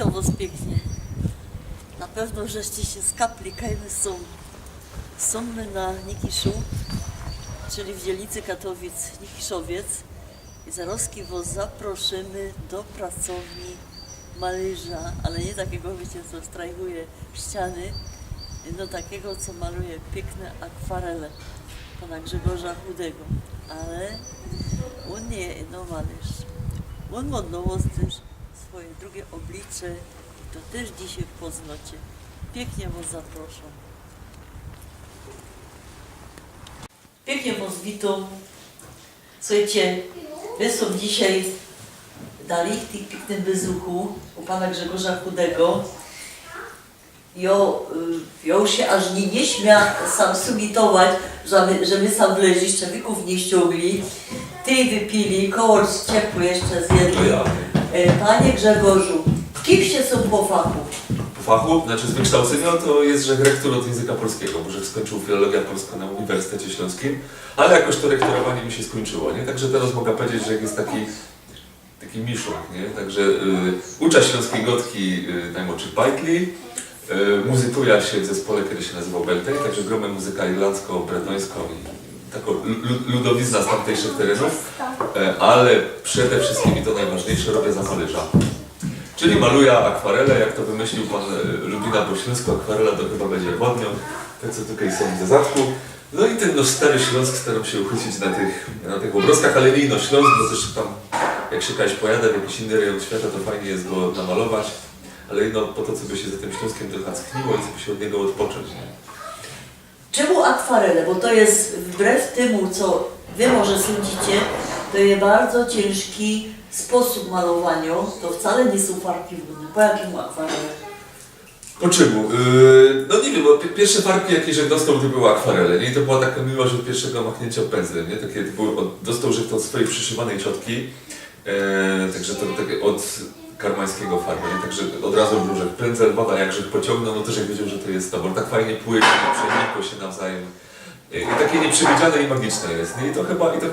Witam Was pięknie. Na pewno żeście się skapli, kajmy są. Są my na Nikiszu, czyli w dzielnicy Katowic Nikiszowiec. I zaroski Was zaproszymy do pracowni malarza, ale nie takiego, wiecie, co strajkuje ściany, no takiego, co maluje piękne akwarele pana Grzegorza Chudego. Ale on nie jedno malarz. On modlował też swoje drugie oblicze i to też dzisiaj poznacie. Pięknie Was zaproszę. Pięknie Was witam. Słuchajcie, my są dzisiaj dali w tych pięknym bezuchu u pana Grzegorza Chudego. Ja się aż nie śmia sam subitować, że my sam wleźli, szczewików nie ściągli. Ty wypili, koło ciepło jeszcze zjedli. Panie Grzegorzu, kimście są po fachu? Po fachu, znaczy z wykształcenia to jest, że rektor od języka polskiego, bo że skończył filologię polską na Uniwersytecie Śląskim, ale jakoś to rektorowanie mi się skończyło, nie? Także teraz mogę powiedzieć, że jest taki miszuk, nie? Także ucza śląskiej gotki najmłodszy Pajtli, muzykuja się w zespole, kiedy się nazywał Beltej, także gromę muzykę irlandzko-bretońską i taką ludowizna z tamtejszych terenów, ale przede wszystkim i to najważniejsze robię za malarza. Czyli maluję akwarele, jak to wymyślił pan Lubina po śląsku, akwarela to chyba będzie ładnią, te co tutaj są w dodatku. No i ten stary Śląsk staram się uchwycić na tych obrazkach, ale nie Śląsk, bo też tam jak się kiedyś pojadę w jakiś inny rejon świata, to fajnie jest go namalować, ale po to, co by się za tym Śląskiem trochę skniło i co by się od niego odpocząć. Nie? Czemu akwarele? Bo to jest wbrew temu, co Wy może sądzicie, to jest bardzo ciężki sposób malowania. To wcale nie są farbki wodne. Po jakim akwarele? Po czemu? No nie wiem, bo pierwsze farbki, jakie że dostał, to były akwarele, nie? I to była taka miłość od pierwszego machnięcia pędzlem, nie? Takie, dostał, że to od swojej przyszywanej ciotki, także to takie od karmańskiego farby, nie? Także od razu był, że pędzel bada, jak że pociągnął, no też jak wiedział, że to jest to, bo tak fajnie płynie, przenikło się nawzajem. I takie nieprzewidziane i magiczne jest, nie? I to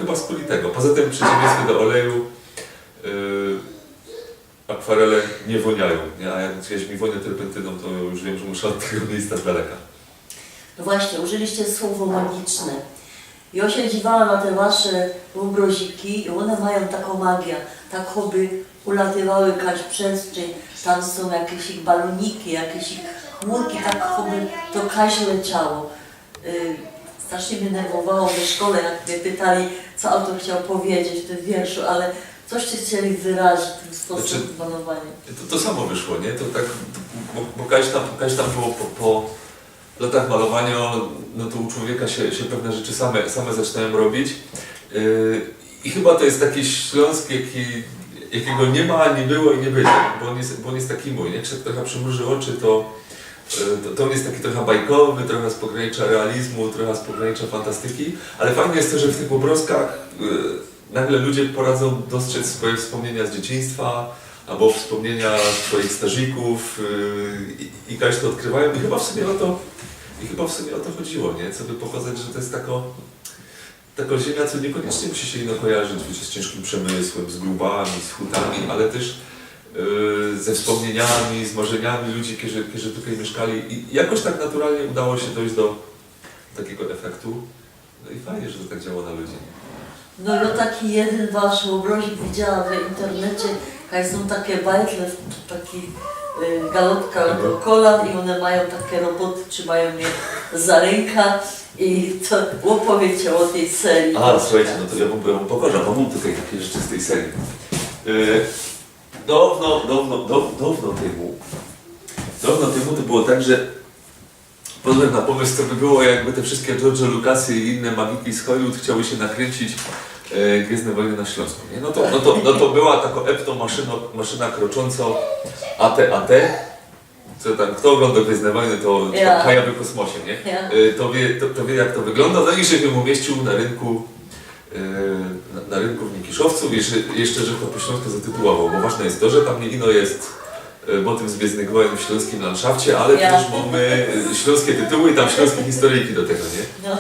chyba z kuli tego. Poza tym przeciwieństwie do oleju, akwarele nie woniają, nie? A jak gdzieś mi wonią terpentyną, to już wiem, że muszę od tego miejsca z daleka. No właśnie, użyliście słowo magiczne. Ja się dziwałam na te wasze obraziki i one mają taką magię, tak choby ulatywały jakaś przestrzeń, tam są jakieś ich baloniki, jakieś ich chmurki, tak choby to kaś leciało. Strasznie mnie nerwowało w szkole, jak mnie pytali, co autor chciał powiedzieć w tym wierszu, ale coście chcieli wyrazić tym sposobem malowania. To samo wyszło, nie? To tak, bo kaś tam po latach malowania, no to u człowieka się pewne rzeczy same zaczynają robić. I chyba to jest taki Śląsk, jakiego nie ma, nie było i nie będzie, bo on jest taki mój, nie? Jak się trochę przymruży oczy, to on jest taki trochę bajkowy, trochę z pogranicza realizmu, trochę z pogranicza fantastyki, ale fajne jest to, że w tych obrazkach nagle ludzie poradzą dostrzec swoje wspomnienia z dzieciństwa, albo wspomnienia swoich strażników i kaś to odkrywają i chyba w sumie o to chodziło, nie? Co by pokazać, że to jest taka ziemia, co niekoniecznie musi się ino kojarzyć, wiecie, z ciężkim przemysłem, z grubami, z hutami, ale też ze wspomnieniami, z marzeniami ludzi, którzy tutaj mieszkali i jakoś tak naturalnie udało się dojść do takiego efektu. No i fajnie, że to tak działa na ludzi. No ja taki jeden wasz obrazek widziałam w internecie, jak są takie bajtle, taki galotka do kolan i one mają takie roboty, trzymają je za ręka i to opowiedzcie o tej serii. A, słuchajcie, no to ja wam pokażę, bo mam tutaj takie rzeczy z tej serii. Dawno temu to było tak, że wpadłem na pomysł, co by było, jakby te wszystkie George Lucasy i inne magiki z Hollywood chciały się nakręcić Gwiezdne Wojny na Śląsku. Nie? No to była taka maszyna krocząco AT-AT. Co tam, kto ogląda Gwiezdne Wojny, to Kaja w kosmosie, nie? Ja. To wie jak to wygląda. No i się bym umieścił na rynku w Nikiszowcu, jeszcze że to po śląsku zatytułował, bo ważne jest to, że tam nie ino jest motyw z Gwiezdnych Wojen w śląskim landszafcie, ale też mamy śląskie tytuły i tam śląskie historyjki do tego, nie? No.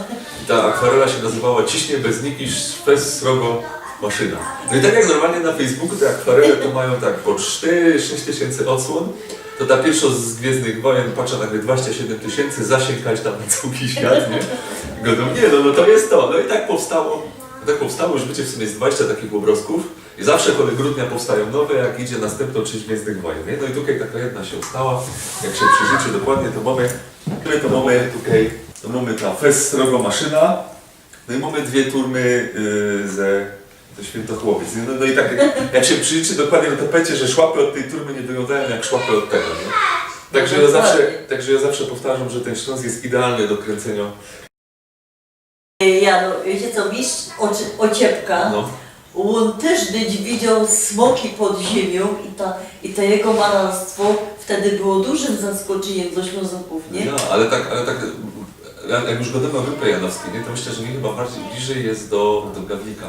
Ta akwarela się nazywała Ciśnie bez Nikisz, bez srogo maszyna. No i tak jak normalnie na Facebooku, te akwarele to mają tak po 4-6 tysięcy odsłon, to ta pierwsza z Gwiezdnych Wojen, patrzę nagle 27 tysięcy, zasięgać tam na cały świat, nie? I go nie, no to jest to. No i tak powstało, już wiecie, w sumie jest 20 takich obrazków i zawsze koło grudnia powstają nowe, jak idzie następną część Gwiezdnych Wojen, nie? No i tutaj taka jedna się ostała, jak się przyjrzycie dokładnie, to mamy ta Fest Srogo Maszyna, no i mamy dwie turmy to Świętochłowiec. No i tak jak się przyjrzy dokładnie na tapecie, że szłapy od tej turmy nie wyglądają jak szłapy od tego. Nie? Także ja zawsze powtarzam, że ten Śląsk jest idealny do kręcenia. Ja, no wiecie co, mistrz Ociepka, No. on też widział smoki pod ziemią i to jego malarstwo wtedy było dużym zaskoczeniem dla Ślązaków, nie? No, ale tak, jak już gadamy o Grupie Janowskiej, nie, to myślę, że mi chyba bardziej bliżej jest do Gawlika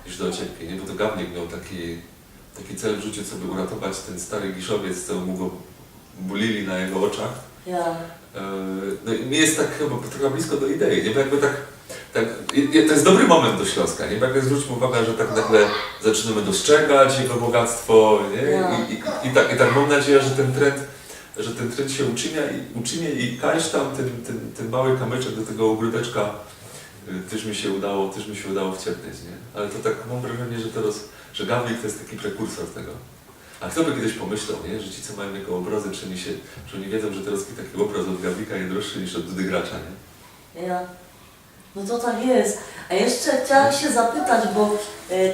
niż do Ociepki, nie? Bo to Gawlik miał taki cel w życiu, co by uratować ten stary Giszowiec, co mu go bulili na jego oczach. Ja. No i mi jest tak chyba trochę blisko do idei, nie? Bo jakby tak, to jest dobry moment do Śląska, nie? Bo jakby zwróćmy uwagę, że tak nagle zaczynamy dostrzegać jego bogactwo, nie? Ja. I tak mam nadzieję, że ten trend się uczynia i kaś tam ten mały kamyczek do tego ogródeczka też mi się udało wciepnąć, nie? Ale to tak mam wrażenie, że Gawlik to jest taki prekursor tego. A kto by kiedyś pomyślał, nie? Że ci, co mają jego obrazy, że oni wiedzą, że teraz taki obraz od Gawlika jest droższy niż od Dudy Gracza, nie? Ja. No to tak jest. A jeszcze chciałam się zapytać, bo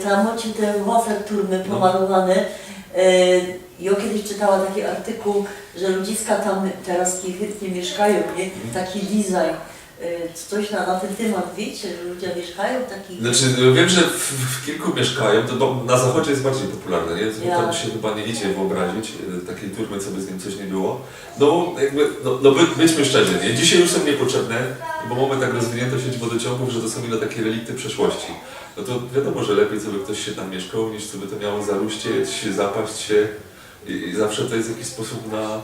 tam macie te Wasserturmy pomalowane. Ja kiedyś czytałam taki artykuł, że ludziska tam teraz chętnie mieszkają, nie? Taki design. Coś na ten temat wiecie, że ludzie mieszkają takich... Znaczy, wiem, że w kilku mieszkają, bo na zachodzie jest bardziej popularne, nie? Ja. Tam się chyba nie idzie wyobrazić takiej turmy, co by z nim coś nie było. Bądźmy szczerzy, nie? Dzisiaj już są niepotrzebne, bo mamy tak rozwiniętą sieć wodociągów, że to są ile takie relikty przeszłości. No to wiadomo, że lepiej, co by ktoś się tam mieszkał, niż co by to miało zaruścieć, zapaść się i zawsze to jest jakiś sposób na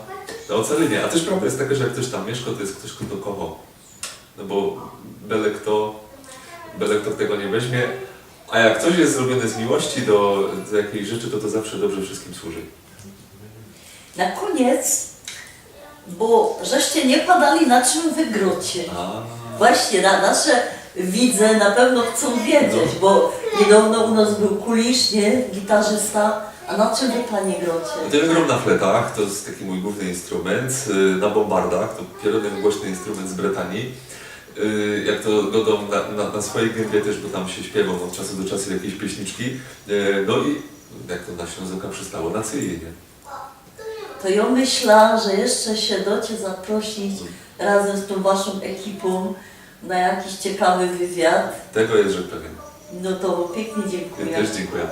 ocalenie. A też prawda jest taka, że jak ktoś tam mieszka, to jest ktoś, kto to kocha. No bo byle kto tego nie weźmie, a jak coś jest zrobione z miłości do jakiejś rzeczy, to zawsze dobrze wszystkim służy. Na koniec, bo żeście nie padali, na czym wy grocie. Właśnie, nasze widze na pewno chcą wiedzieć, bo niedawno u nas był kulisz, nie? Gitarzysta. A na czym wy, panie, grocie? To ja gram na fletach, to jest taki mój główny instrument. Na bombardach, to pierwotny głośny instrument z Brytanii. Jak to godą na swojej gębie też, bo tam się śpiewa od czasu do czasu jakieś pieśniczki. No i jak to na Ślązoka przystało, na cyje, nie? To ja myślę, że jeszcze się docie zaprosić razem z tą waszą ekipą na jakiś ciekawy wywiad. Tego jest, że pewien. No to pięknie Ja dziękuję. też dziękuję.